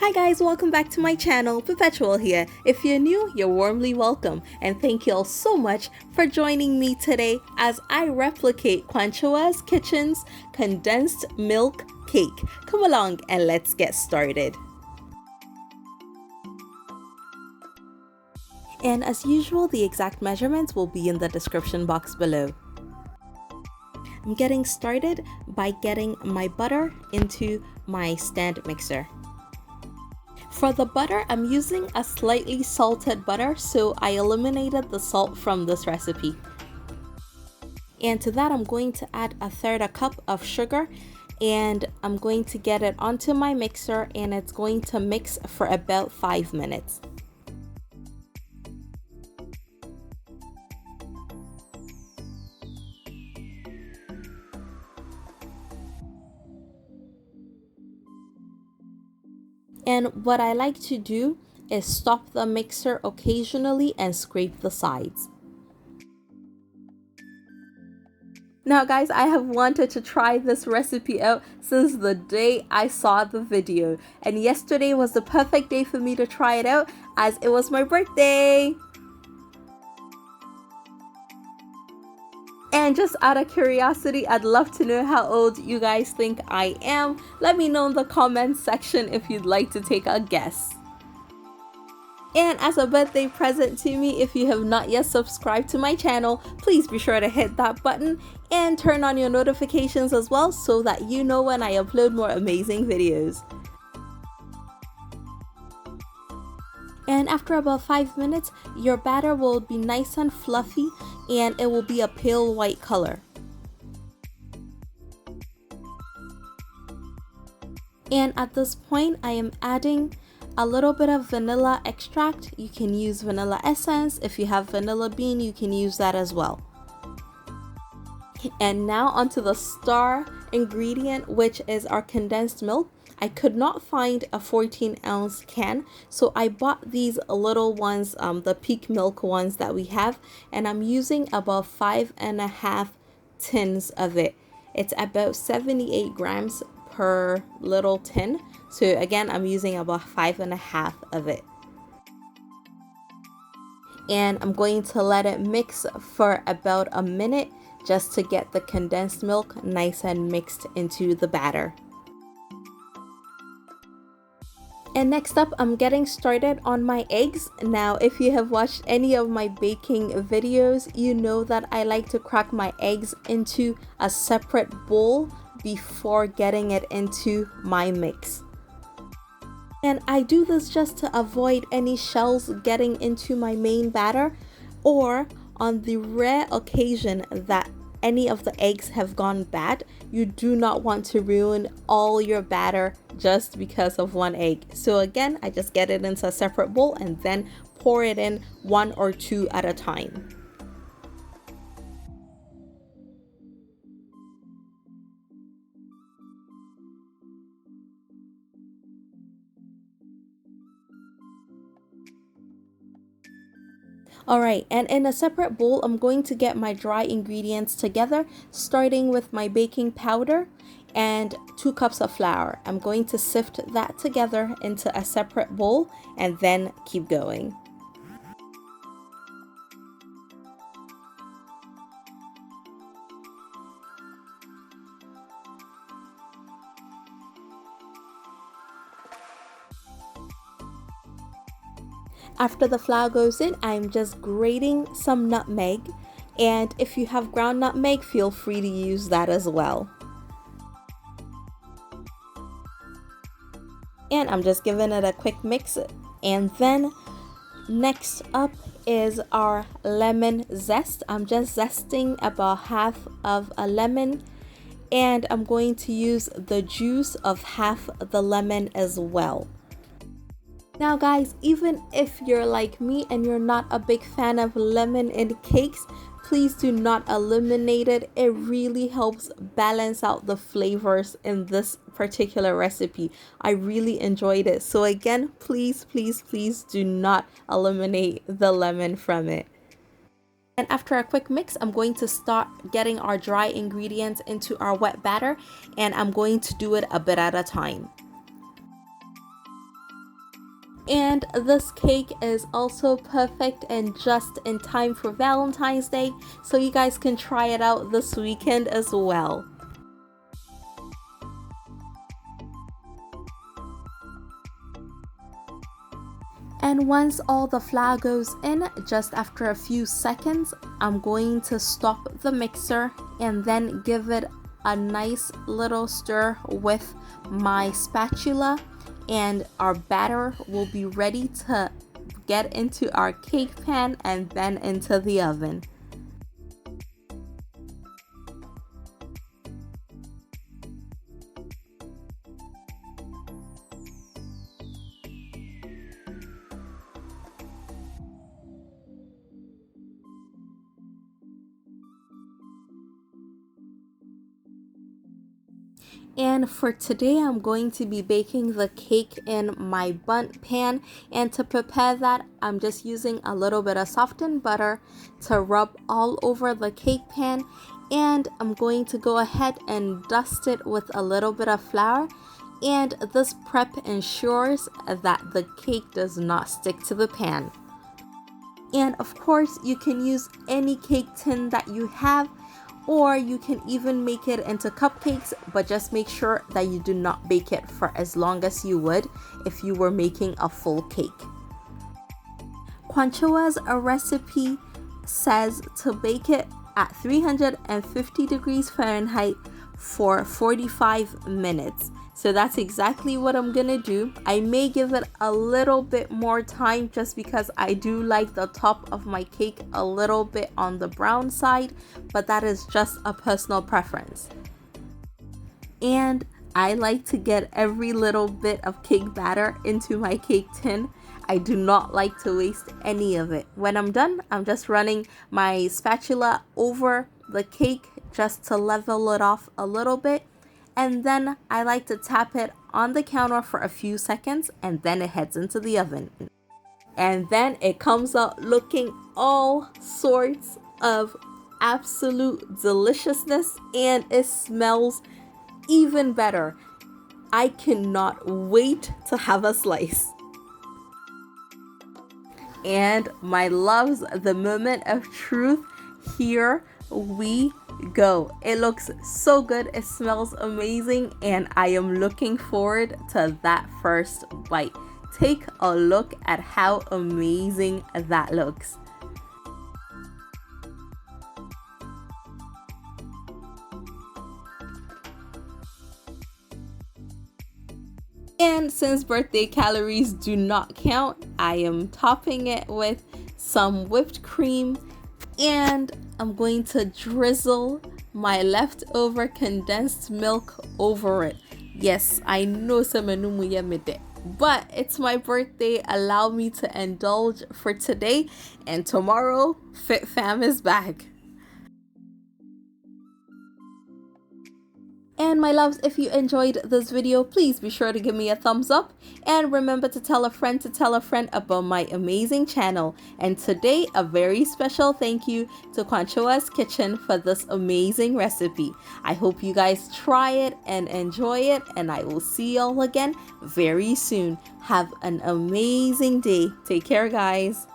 Hi guys, welcome back to my channel. Perpetual here. If you're new, you're warmly welcome, and thank you all so much for joining me today as I replicate Kwankyewaa's Kitchen's condensed milk cake. Come along and let's get started. And as usual, the exact measurements will be in the description box below. I'm getting started by getting my butter into my stand mixer. For the butter, I'm using a slightly salted butter, so I eliminated the salt from this recipe. And to that, I'm going to add 1/3 cup of sugar, and I'm going to get it onto my mixer, and it's going to mix for about 5 minutes. And what I like to do is stop the mixer occasionally and scrape the sides. Now guys, I have wanted to try this recipe out since the day I saw the video, and yesterday was the perfect day for me to try it out as it was my birthday. And just out of curiosity, I'd love to know how old you guys think I am. Let me know in the comments section if you'd like to take a guess. And as a birthday present to me, if you have not yet subscribed to my channel, please be sure to hit that button and turn on your notifications as well so that you know when I upload more amazing videos. And after about 5 minutes, your batter will be nice and fluffy and it will be a pale white color. And at this point, I am adding a little bit of vanilla extract. You can use vanilla essence. If you have vanilla bean, you can use that as well. And now onto the star ingredient, which is our condensed milk. I could not find a 14-ounce can, so I bought these little ones, the peak milk ones that we have, and I'm using about 5.5 tins of it. It's about 78 grams per little tin, so again I'm using about 5.5 of it. And I'm going to let it mix for about a minute just to get the condensed milk nice and mixed into the batter. And next up, I'm getting started on my eggs. Now, if you have watched any of my baking videos, you know that I like to crack my eggs into a separate bowl before getting it into my mix. And I do this just to avoid any shells getting into my main batter, or on the rare occasion that any of the eggs have gone bad, you do not want to ruin all your batter just because of one egg. So again, I just get it into a separate bowl and then pour it in 1 or 2 at a time. Alright, and in a separate bowl, I'm going to get my dry ingredients together, starting with my baking powder and 2 cups of flour. I'm going to sift that together into a separate bowl and then keep going. After the flour goes in, I'm just grating some nutmeg, and if you have ground nutmeg, feel free to use that as well. And I'm just giving it a quick mix. And then next up is our lemon zest. I'm just zesting about half of a lemon, and I'm going to use the juice of half the lemon as well. Now guys, even if you're like me and you're not a big fan of lemon in cakes, please do not eliminate it. It really helps balance out the flavors in this particular recipe. I really enjoyed it. So again, please do not eliminate the lemon from it. And after a quick mix, I'm going to start getting our dry ingredients into our wet batter, and I'm going to do it a bit at a time. And this cake is also perfect and just in time for Valentine's Day, so you guys can try it out this weekend as well. And once all the flour goes in, just after a few seconds, I'm going to stop the mixer and then give it a nice little stir with my spatula, and our batter will be ready to get into our cake pan and then into the oven. And for today, I'm going to be baking the cake in my bundt pan, and to prepare that, I'm just using a little bit of softened butter to rub all over the cake pan, and I'm going to go ahead and dust it with a little bit of flour, and this prep ensures that the cake does not stick to the pan. And of course, you can use any cake tin that you have, or you can even make it into cupcakes, but just make sure that you do not bake it for as long as you would if you were making a full cake. Kwankyewaa's recipe says to bake it at 350 degrees Fahrenheit for 45 minutes. So that's exactly what I'm gonna do. I may give it a little bit more time just because I do like the top of my cake a little bit on the brown side, but that is just a personal preference. And I like to get every little bit of cake batter into my cake tin. I do not like to waste any of it. When I'm done, I'm just running my spatula over the cake just to level it off a little bit. And then I like to tap it on the counter for a few seconds, and then it heads into the oven. And then it comes out looking all sorts of absolute deliciousness, and it smells even better. I cannot wait to have a slice. And my loves, the moment of truth, here we go. It looks so good, it smells amazing, and I am looking forward to that first bite. Take a look at how amazing that looks. And since birthday calories do not count, I am topping it with some whipped cream, and I'm going to drizzle my leftover condensed milk over it. Yes, I know but it's my birthday. Allow me to indulge for today, and tomorrow Fit Fam is back. And my loves, if you enjoyed this video, please be sure to give me a thumbs up, and remember to tell a friend about my amazing channel. And today, a very special thank you to Kwankyewaa's Kitchen for this amazing recipe. I hope you guys try it and enjoy it, and I will see y'all again very soon. Have an amazing day. Take care, guys.